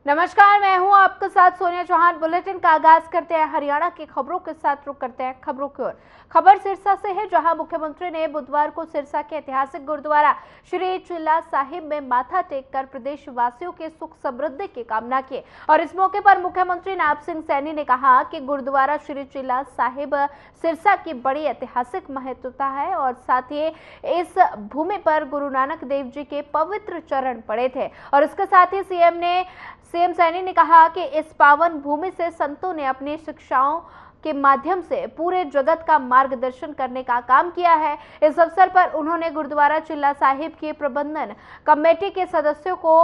नमस्कार, मैं हूं आपके साथ सोनिया चौहान। बुलेटिन का आगाज करते हैं हरियाणा की खबरों के साथ। रुक करते हैं खबरों की ओर। खबर सिरसा से है, जहां मुख्यमंत्री ने बुधवार को सिरसा के ऐतिहासिक गुरुद्वारा श्री चिल्ला साहिब में माथा टेककर प्रदेश वासियों के सुख समृद्धि की कामना की। और इस मौके पर मुख्यमंत्री नायब सिंह सैनी ने कहा कि गुरुद्वारा श्री चिल्ला साहिब सिरसा की बड़ी ऐतिहासिक महत्वता है और साथ ही इस भूमि पर गुरु नानक देव जी के पवित्र चरण पड़े थे। और इसके साथ ही सीएम सैनी ने कहा कि इस पावन भूमि से संतों ने अपनी शिक्षाओं के माध्यम से पूरे जगत का मार्गदर्शन करने का काम किया है। इस अवसर पर उन्होंने गुरुद्वारा चिल्ला साहिब की प्रबंधन कमेटी के सदस्यों को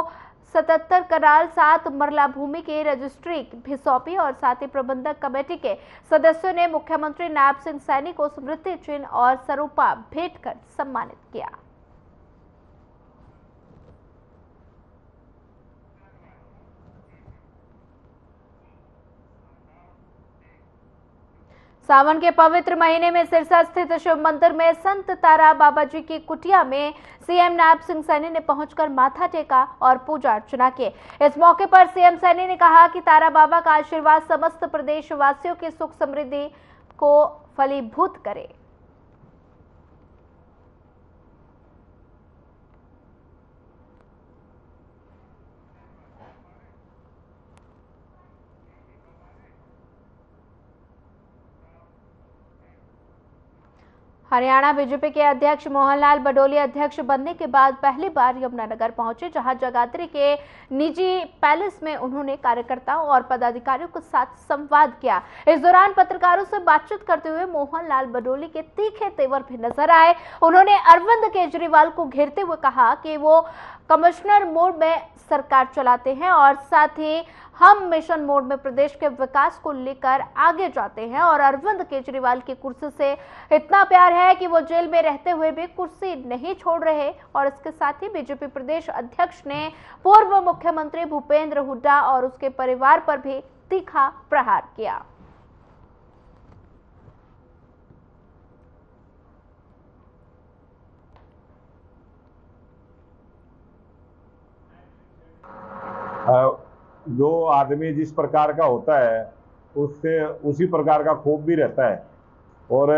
77 कनाल 7 मरला भूमि की रजिस्ट्री भी सौंपी और साथ ही प्रबंधक कमेटी के सदस्यों ने मुख्यमंत्री नायब सिंह सैनी को स्मृति चिन्ह और सरूपा भेंट कर सम्मानित किया। सावन के पवित्र महीने में सिरसा स्थित शिव मंदिर में संत तारा बाबा जी की कुटिया में सीएम नायब सिंह सैनी ने पहुंचकर माथा टेका और पूजा अर्चना की। इस मौके पर सीएम सैनी ने कहा कि तारा बाबा का आशीर्वाद समस्त प्रदेश वासियों की सुख समृद्धि को फलीभूत करे। हरियाणा बीजेपी के अध्यक्ष मोहनलाल बडोली अध्यक्ष बनने के बाद पहली बार यमुनानगर पहुंचे, जहां जगाधरी के निजी पैलेस में उन्होंने कार्यकर्ताओं और पदाधिकारियों के साथ संवाद किया। इस दौरान पत्रकारों से बातचीत करते हुए मोहनलाल बडोली के तीखे तेवर भी नजर आए। उन्होंने अरविंद केजरीवाल को घेरते हुए कहा कि वो कमिश्नर मोड में सरकार चलाते हैं और साथ ही हम मिशन मोड में प्रदेश के विकास को लेकर आगे जाते हैं और अरविंद केजरीवाल की कुर्सी से इतना प्यार है कि वो जेल में रहते हुए भी कुर्सी नहीं छोड़ रहे। और इसके साथ ही बीजेपी प्रदेश अध्यक्ष ने पूर्व मुख्यमंत्री भूपेंद्र हुड्डा और उसके परिवार पर भी तीखा प्रहार किया। जो आदमी जिस प्रकार का होता है उससे उसी प्रकार का खौफ भी रहता है। और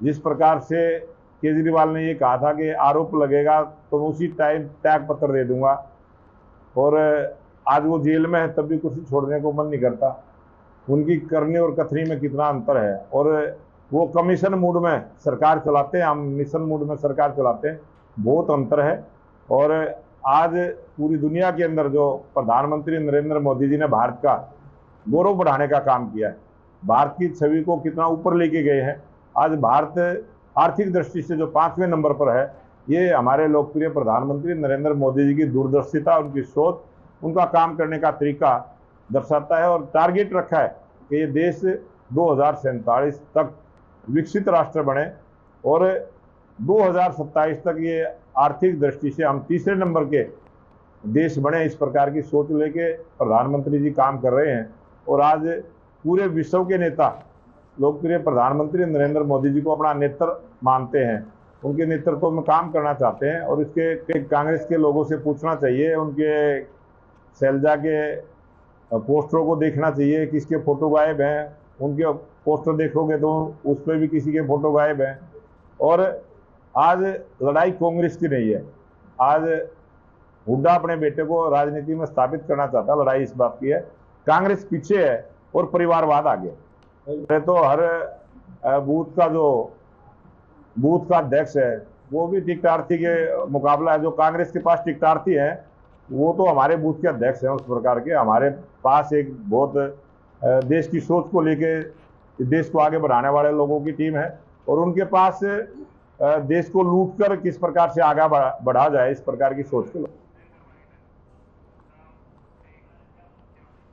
जिस प्रकार से केजरीवाल ने ये कहा था कि आरोप लगेगा तो मैं उसी टाइम त्याग पत्र दे दूंगा, और आज वो जेल में है तब भी कुर्सी छोड़ने को मन नहीं करता। उनकी करनी और कथनी में कितना अंतर है। और वो कमीशन मूड में सरकार चलाते हैं, हम मिशन मूड में सरकार चलाते हैं, बहुत अंतर है। और आज पूरी दुनिया के अंदर जो प्रधानमंत्री नरेंद्र मोदी जी ने भारत का गौरव बढ़ाने का काम किया है, भारत की छवि को कितना ऊपर लेके गए हैं। आज भारत आर्थिक दृष्टि से जो 5वें नंबर पर है, ये हमारे लोकप्रिय प्रधानमंत्री नरेंद्र मोदी जी की दूरदर्शिता, उनकी सोच, उनका काम करने का तरीका दर्शाता है। और टारगेट रखा है कि ये देश 2047 तक विकसित राष्ट्र बने और 2027 तक ये आर्थिक दृष्टि से हम तीसरे नंबर के देश बने। इस प्रकार की सोच लेके प्रधानमंत्री जी काम कर रहे हैं। और आज पूरे विश्व के नेता लोकप्रिय प्रधानमंत्री नरेंद्र मोदी जी को अपना नेत्र मानते हैं, उनके नेतृत्व में काम करना चाहते हैं। और इसके कांग्रेस के लोगों से पूछना चाहिए, उनके शैलजा के पोस्टरों को देखना चाहिए, किसके फोटो गायब हैं। उनके पोस्टर देखोगे तो उस पर भी किसी के फोटो गायब हैं। और आज लड़ाई कांग्रेस की नहीं है। आज हुड्डा अपने बेटे को राजनीति में स्थापित करना चाहता है, लड़ाई इस बात की है। कांग्रेस पीछे है और परिवारवाद आगे। तो हर बूथ का अध्यक्ष है वो भी टिकटार्थी के मुकाबला है। जो कांग्रेस के पास टिकटार्थी है वो तो हमारे बूथ के अध्यक्ष हैं उस प्रकार के। हमारे पास एक बहुत देश की सोच को लेके देश को आगे बढ़ाने वाले लोगों की टीम है, और उनके पास देश को लूटकर किस प्रकार से आगे बढ़ा जाए, इस प्रकार की सोच के लोग।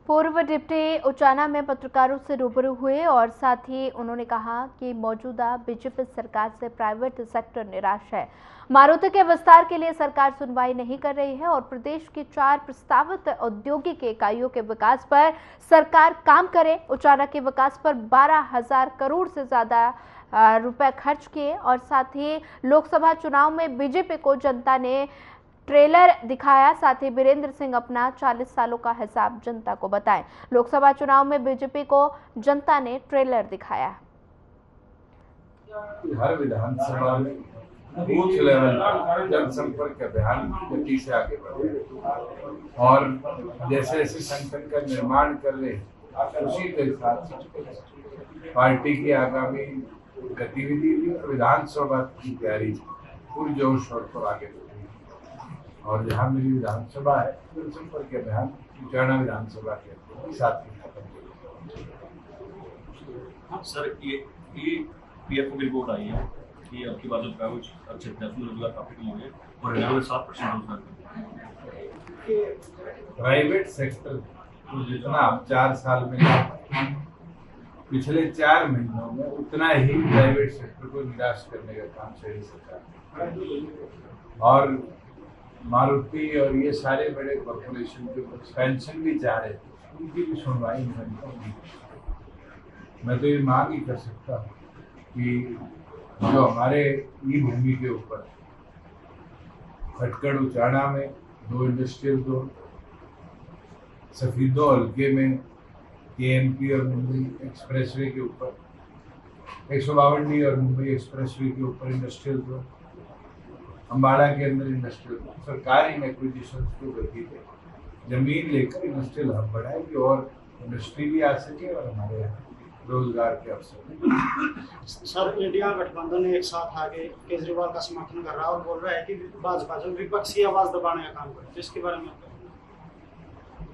पूर्व डिप्टी उचाना में पत्रकारों से रूबरू हुए और साथ ही उन्होंने कहा कि मौजूदा बीजेपी सरकार से प्राइवेट सेक्टर निराश है। मारुति के विस्तार के लिए सरकार सुनवाई नहीं कर रही है और प्रदेश की 4 प्रस्तावित औद्योगिक इकाइयों के विकास पर सरकार काम करे। उचाना के विकास पर 12,000 करोड़ से ज्यादा रुपए खर्च किए और साथ ही लोकसभा चुनाव में बीजेपी को जनता ने ट्रेलर दिखाया। साथ ही वीरेंद्र सिंह अपना 40 सालों का हिसाब जनता को बताएं। लोकसभा चुनाव में बीजेपी को जनता ने ट्रेलर दिखाया। हर विधानसभा में बूथ लेवल पर जनसंपर्क अभियान गति से आगे बढ़ रहे और जैसे जैसे संगठन का निर्माण कर रहे हैं उसी के साथ पार्टी की आगामी गतिविधि भी विधानसभा की तैयारी पूरी जोर शोर पर आगे बढ़ रही है। और जहाँ मेरी विधानसभा है जनसंपर्क अभियान उचाना विधानसभा के साथ ही खत्म। सर ये पीएफओ की रिपोर्ट आई है कि आपकी बात जो प्राइवेट क्षेत्र में रोजगार काफी कम हो गए और हरियाणा में 7% रोजगार। प्राइवेट सेक्टर को जितना आप 4 साल में पिछले 4 महीनों में उतना ही प्राइवेट सेक्टर को निराश करने का काम शहरी सरकार और मारुति और ये सारे बड़े कॉर्पोरेशन के एक्सपेंशन भी चाह रहे थे, उनकी भी सुनवाई नहीं। मैं तो ये मांग ही कर सकता हूँ कि जो हमारे ई भूमि के ऊपर खटकड़ उचाना में 2 इंडस्ट्रियल जोन, सफीदो हल्के में केएमपी और मुंबई एक्सप्रेसवे के ऊपर 152 और मुंबई एक्सप्रेसवे के ऊपर इंडस्ट्रियल जोन, अम्बाड़ा के अंदर इंडस्ट्रियल जोन, सरकार इन एक्विजिशन को गति दे, जमीन लेकर इंडस्ट्रियल हब बढ़ाएगी और इंडस्ट्री भी आ सके और हमारे यहाँ रोजगार के अवसर। सर इंडिया गठबंधन एक साथ आके केजरीवाल का समर्थन कर रहा है और बोल रहा है कि भाजपा जो विपक्षी आवाज दबाने का काम करे, जिसके बारे में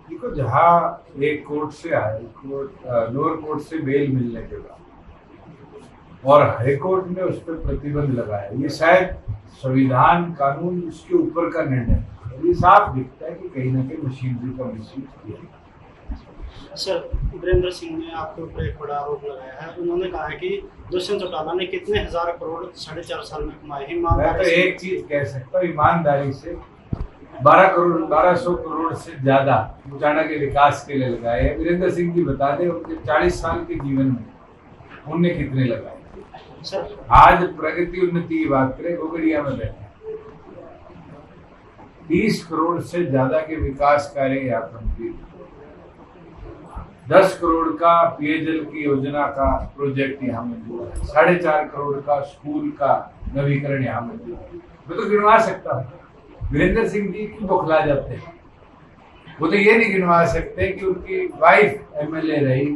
देखो, जहाँ एक कोर्ट से हाई कोर्ट लोअर कोर्ट से बेल मिलने के बाद और हाई कोर्ट ने उस पर प्रतिबंध लगाया, ये शायद संविधान कानून उसके ऊपर का निर्णय है। ये साफ दिखता है कि कहीं ना कहीं मशीनरी का मिसयूज किया। सर वीरेंद्र सिंह ने आपके ऊपर एक बड़ा आरोप लगाया है। उन्होंने कहा है कि दुष्यंत चौटाला ने कितने हजार करोड़ 4.5 साल में कमाए। मैं तो एक चीज कह सकता हूँ, ईमानदारी से 1200 करोड़ से ज्यादा उचाना के विकास के लिए लगाए हैं। वीरेंद्र सिंह जी बता दें उनके 40 साल के जीवन में उनने कितने लगाए। सर आज प्रगति उन्नति की बात करें, गोगड़िया में बैठे 30 करोड़ से ज्यादा के विकास कार्य यहाँ कंप्लीट, 10 करोड़ का पेयजल की योजना का प्रोजेक्ट यहाँ मंजूर है, 4.5 करोड़ का स्कूल का नवीकरण यहाँ मंजूर है। मैं तो गिनवा सकता हूँ। वीरेंद्र सिंह जी क्यों बौखला जाते हैं? वो तो ये नहीं गिनवा सकते कि उनकी वाइफ एमएलए रही,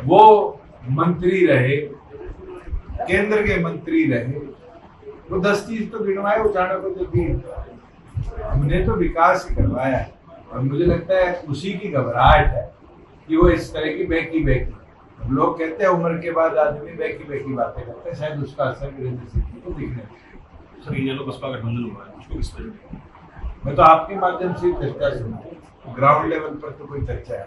वो मंत्री रहे, केंद्र के मंत्री रहे, वो 10 चीज तो गिनवाए उचाना को तो दी। हमने तो विकास ही करवाया है और मुझे लगता है उसी की घबराहट है कि वो इस तरह की बेकी लोग कहते हैं उम्र के बाद आदमी बेकी बातें करते हैं, शायद उसका असर वीरेंद्र सिंह को दिखने। सर ये जो बसपा गठबंधन हुआ है उसको किस तरह? मैं तो आपके माध्यम से चर्चा सुनता, ग्राउंड लेवल पर तो कोई चर्चा है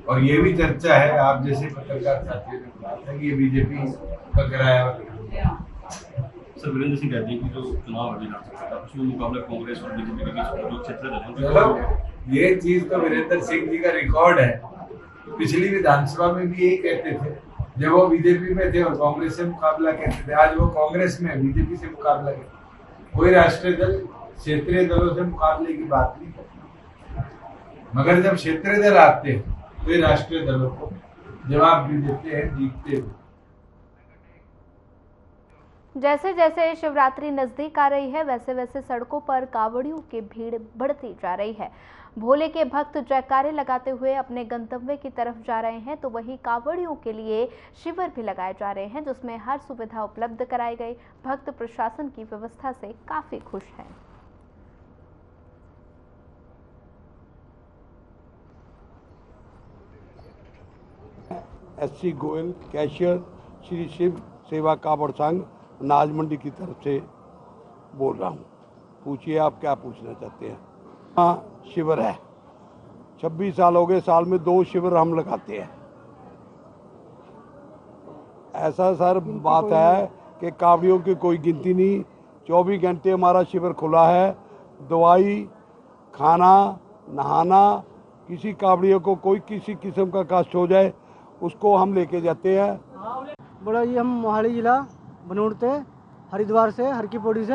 और ये भी चर्चा है, आप जैसे पत्रकार साथियों ने कहा था कि ये बीजेपी का कराया हुआ। सर वीरेंद्र सिंह कहते हैं कि जो चुनाव है विधानसभा का उसमें मुकाबला कांग्रेस और बीजेपी के बीच जो क्षेत्र है, ये चीज तो वीरेंद्र सिंह जी का रिकॉर्ड है। पिछली विधानसभा में भी यही कहते थे जब वो बीजेपी में थे और कांग्रेस से मुकाबला कहते थे। आज वो कांग्रेस में बीजेपी से मुकाबला कहते। कोई राष्ट्रीय दल क्षेत्रीय दलों से मुकाबले की बात नहीं करता, मगर जब क्षेत्रीय दल आते हैं तो ये राष्ट्रीय दलों को जवाब भी देते हैं, जीतते हैं। जैसे जैसे शिवरात्रि नजदीक आ रही है वैसे वैसे सड़कों पर कांवड़ियों की भीड़ बढ़ती जा रही है। भोले के भक्त जयकारे लगाते हुए अपने गंतव्य की तरफ जा रहे हैं, तो वहीं कांवड़ियों के लिए शिविर भी लगाए जा रहे हैं जिसमें हर सुविधा उपलब्ध कराई गई। भक्त प्रशासन की व्यवस्था से काफी खुश हैं। एससी गोयल, कैशियर, श्री शिव सेवा कावड़ संघ अनाज मंडी की तरफ से बोल रहा हूँ। पूछिए आप क्या पूछना चाहते हैं। हाँ शिविर है, 26 साल हो गए, साल में 2 शिविर हम लगाते हैं। ऐसा सर बात है कि कावड़ियों की कोई गिनती नहीं, 24 घंटे हमारा शिविर खुला है। दवाई, खाना, नहाना, किसी कावड़ियों को कोई किसी किस्म का कष्ट हो जाए उसको हम लेके जाते हैं। बड़ा ये हम मोहाली जिला बनूड़ से हरिद्वार से हर की पौड़ी से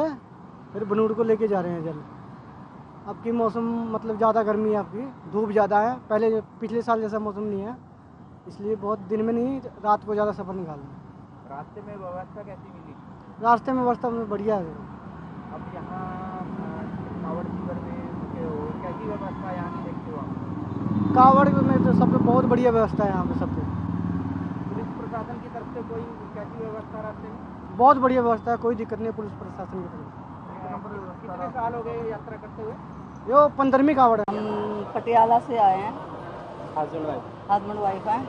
फिर बनूड़ को लेके जा रहे हैं जल। अब की मौसम मतलब ज़्यादा गर्मी है, आपकी धूप ज़्यादा है, पहले पिछले साल जैसा मौसम नहीं है, इसलिए बहुत दिन में नहीं रात को ज़्यादा सफ़र निकालना है। रास्ते में व्यवस्था कैसी मिली? रास्ते में व्यवस्था में बढ़िया है। अब यहाँ कावड़ शिविर में रुके हो, कैसी व्यवस्था यहाँ की देखते हो आप? कावड़ में तो सब बहुत बढ़िया व्यवस्था है यहाँ पे सब पे। पुलिस प्रशासन की तरफ से कोई कैसी व्यवस्था रास्ते में? बहुत बढ़िया व्यवस्था है, कोई दिक्कत नहीं है पुलिस प्रशासन की तरफ। कितने साल हो गए यात्रा करते हुए? यो 15वीं कावड़ है। हम पटियाला से आए हैं, हस्बैंड वाइफ हैं,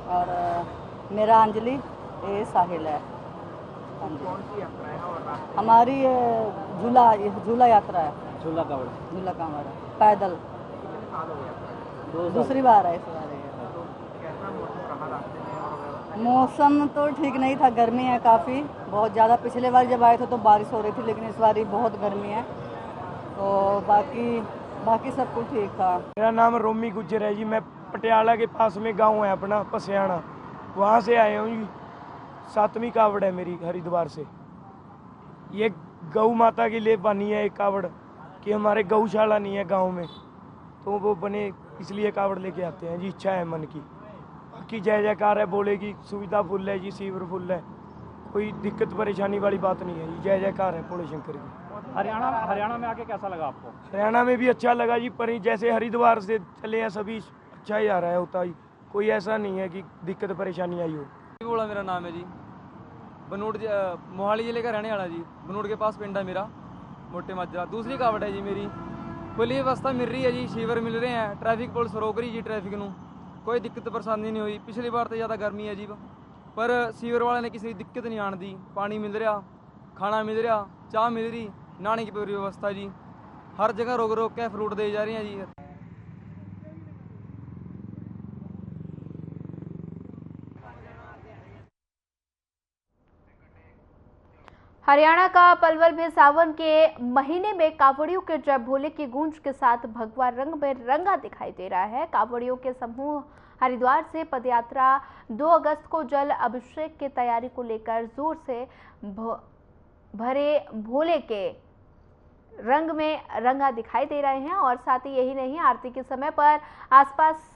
और मेरा अंजलि, ये साहिल है। हाँ जी। कौन सी यात्रा है और रास्ते हमारी झूला यात्रा है, झूला कावड़? झूला कांवड़ है, पैदल। कितने साल हो गए यात्रा? दूसरी बार है इस बार ये। तो कैसा मौसम रहा रास्ते में और व्यवस्था? मौसम तो ठीक नहीं था, गर्मी है काफ़ी, बहुत ज़्यादा। पिछले बार जब आए थे तो बारिश हो रही थी, लेकिन इस बार ही बहुत गर्मी है। तो बाकी सब कुछ ठीक था। मेरा नाम रोमी गुज्जर है जी। मैं पटियाला के पास में गांव है अपना पसियाना, वहाँ से आया हूँ जी। 7वीं कावड़ है मेरी हरिद्वार से। ये गौ माता के लिए बनी है एक कावड़, कि हमारे गौशाला नहीं है गांव में, तो वो बने इसलिए कावड़ लेके आते हैं जी। इच्छा है मन की, बाकी जय जयकार है, बोले की सुविधा फुल है जी, शिविर फुल है, कोई दिक्कत परेशानी वाली बात नहीं है जी। जय जयकार है भोले शंकर की। हरियाणा में आके कैसा लगा आपको? हरियाणा में भी अच्छा लगा जी, पर जैसे हरिद्वार से चले हैं सभी अच्छा ही आ रहा है, होता ही कोई ऐसा नहीं है कि दिक्कत परेशानी आई हो। बोला मेरा नाम है जी, बनूड़ मोहाली जिले का रहने वाला जी। बनूड़ के पास पिंड है मेरा, मोटे माजरा। दूसरी कावड़ है जी मेरी। खुली व्यवस्था मिल रही है जी, शिविर मिल रहे हैं, ट्रैफिक पुलिस रोक रही जी ट्रैफिक नू, कोई दिक्कत परेशानी नहीं हुई। पिछली बार तो ज़्यादा गर्मी है जी, पर शिविर वाले ने किसी दिक्कत नहीं आने दी। पानी मिल रहा, खाना मिल रहा, चाह मिल रही, नहाने की पूरी व्यवस्था जी। हर जगह रोक रोक के फ्रूट दे जा रही हैं जी। हरियाणा का पलवल भी सावन के महीने में कावड़ियों के जय भोले की गूंज के साथ भगवा रंग में रंगा दिखाई दे रहा है। कावड़ियों के समूह हरिद्वार से पदयात्रा 2 अगस्त को जल अभिषेक की तैयारी को लेकर जोर से भरे भोले के रंग में रंगा दिखाई दे रहे हैं। और साथ ही यही नहीं, आरती के समय पर आसपास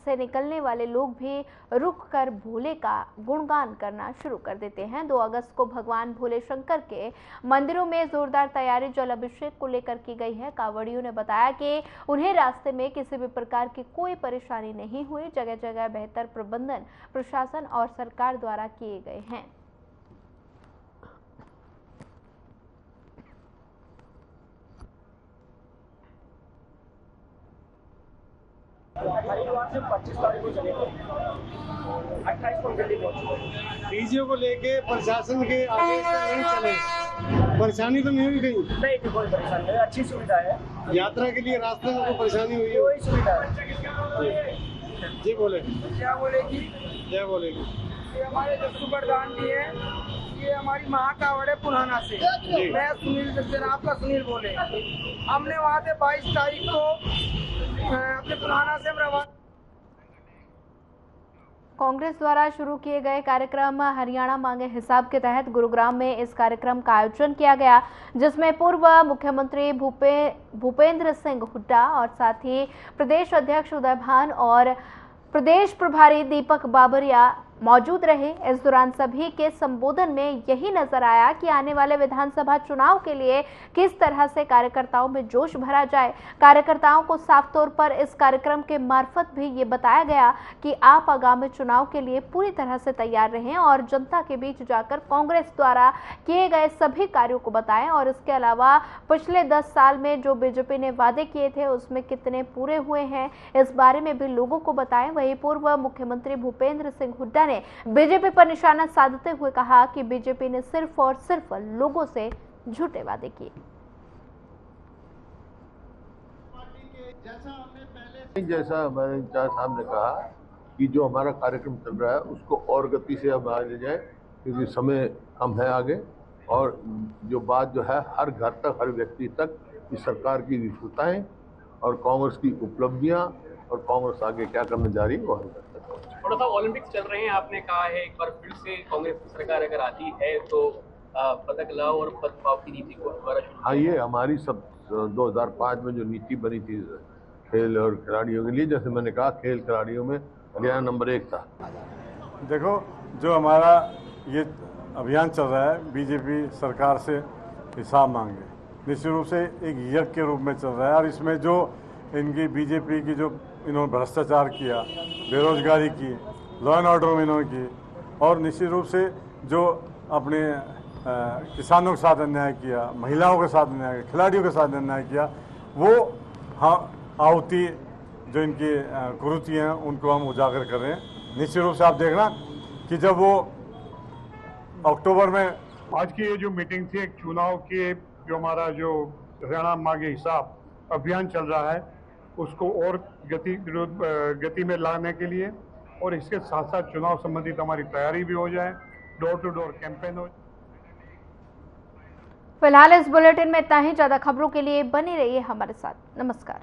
से निकलने वाले लोग भी रुक कर भोले का गुणगान करना शुरू कर देते हैं। 2 अगस्त को भगवान भोले शंकर के मंदिरों में जोरदार तैयारी जल अभिषेक को लेकर की गई है। कांवड़ियों ने बताया कि उन्हें रास्ते में किसी भी प्रकार की कोई परेशानी नहीं हुई। जगह जगह बेहतर प्रबंधन प्रशासन और सरकार द्वारा किए गए हैं। हरिद्वार से 25 तारीख को चलेगा, 28 को दिल्ली पहुंचेगा। डीजे को लेके प्रशासन के आगे से नहीं चले, परेशानी तो नहीं हुई कहीं? नहीं, कोई परेशानी नहीं, अच्छी सुविधा है। यात्रा के लिए रास्ते में कोई परेशानी हुई है? कोई सुविधा है। जी बोले। क्या बोलेगी? जय बोलेगी। ये हमारे जस्सू प्रधान जी है, ये हमारी महाकावड़ है पुराना से। मैं सुनील जनाब का सुनील बोले। हमने वहाँ से 22 तारीख को अपने पुराना से रवाना। कांग्रेस द्वारा शुरू किए गए कार्यक्रम हरियाणा मांगे हिसाब के तहत गुरुग्राम में इस कार्यक्रम का आयोजन किया गया, जिसमें पूर्व मुख्यमंत्री भूपेंद्र सिंह हुड्डा और साथ ही प्रदेश अध्यक्ष उदय भान और प्रदेश प्रभारी दीपक बाबरिया मौजूद रहे। इस दौरान सभी के संबोधन में यही नजर आया कि आने वाले विधानसभा चुनाव के लिए किस तरह से कार्यकर्ताओं में जोश भरा जाए। कार्यकर्ताओं को साफ तौर पर इस कार्यक्रम के मार्फत भी ये बताया गया कि आप आगामी चुनाव के लिए पूरी तरह से तैयार रहें और जनता के बीच जाकर कांग्रेस द्वारा किए गए सभी कार्यों को बताएं और इसके अलावा पिछले 10 साल में जो बीजेपी ने वादे किए थे उसमें कितने पूरे हुए हैं, इस बारे में भी लोगों को बताएं। वहीं पूर्व मुख्यमंत्री भूपेंद्र सिंह हुड्डा ने बीजेपी पर निशाना साधते हुए कहा कि बीजेपी ने सिर्फ और सिर्फ लोगों से झूठे वादे किए। जैसा हमारे इंचार्ज साहब ने कहा कि जो हमारा कार्यक्रम चल रहा है उसको और गति से अब आगे जाए, क्योंकि समय कम है आगे, और जो बात जो है हर घर तक, हर व्यक्ति तक इस सरकार की विफलताएं और कांग्रेस की उपलब्धियां और कांग्रेस आगे क्या करने जा रही है वो हम तक थोड़ा सा ओलंपिक्स चल रहे हैं, आपने कहा है एक बार फिर से कांग्रेस की सरकार अगर आती है तो पदक लाओ और पद पाओ की नीति को दोबारा शुरू हाँ, ये हमारी सब 2005 में जो नीति बनी थी खेल और खिलाड़ियों के लिए, जैसे मैंने कहा खेल खिलाड़ियों में हरियाणा नंबर 1 था। देखो, जो हमारा ये अभियान चल रहा है, बीजेपी सरकार से हिसाब मांगे, निश्चित रूप से एक यज्ञ के रूप में चल रहा है। और इसमें जो इनकी बीजेपी की जो इन्होंने भ्रष्टाचार किया, बेरोजगारी की, लॉ एंड ऑर्डर में इन्होंने की, और निश्चित रूप से जो अपने किसानों के साथ अन्याय किया, महिलाओं के साथ अन्याय किया, खिलाड़ियों के साथ अन्याय किया, वो हाँ आहुति जो इनकी कुरीति हैं उनको हम उजागर कर रहे हैं। निश्चित रूप से आप देखना कि जब वो अक्टूबर में आज की ये जो मीटिंग थी, एक चुनाव की जो हमारा जो हरियाणा मांगे हिसाब अभियान चल रहा है उसको और गति में लाने के लिए, और इसके साथ साथ चुनाव संबंधित हमारी तैयारी भी हो जाए, डोर टू डोर कैंपेन हो। फिलहाल इस बुलेटिन में इतना ही। ज्यादा खबरों के लिए बने रहिए हमारे साथ। नमस्कार।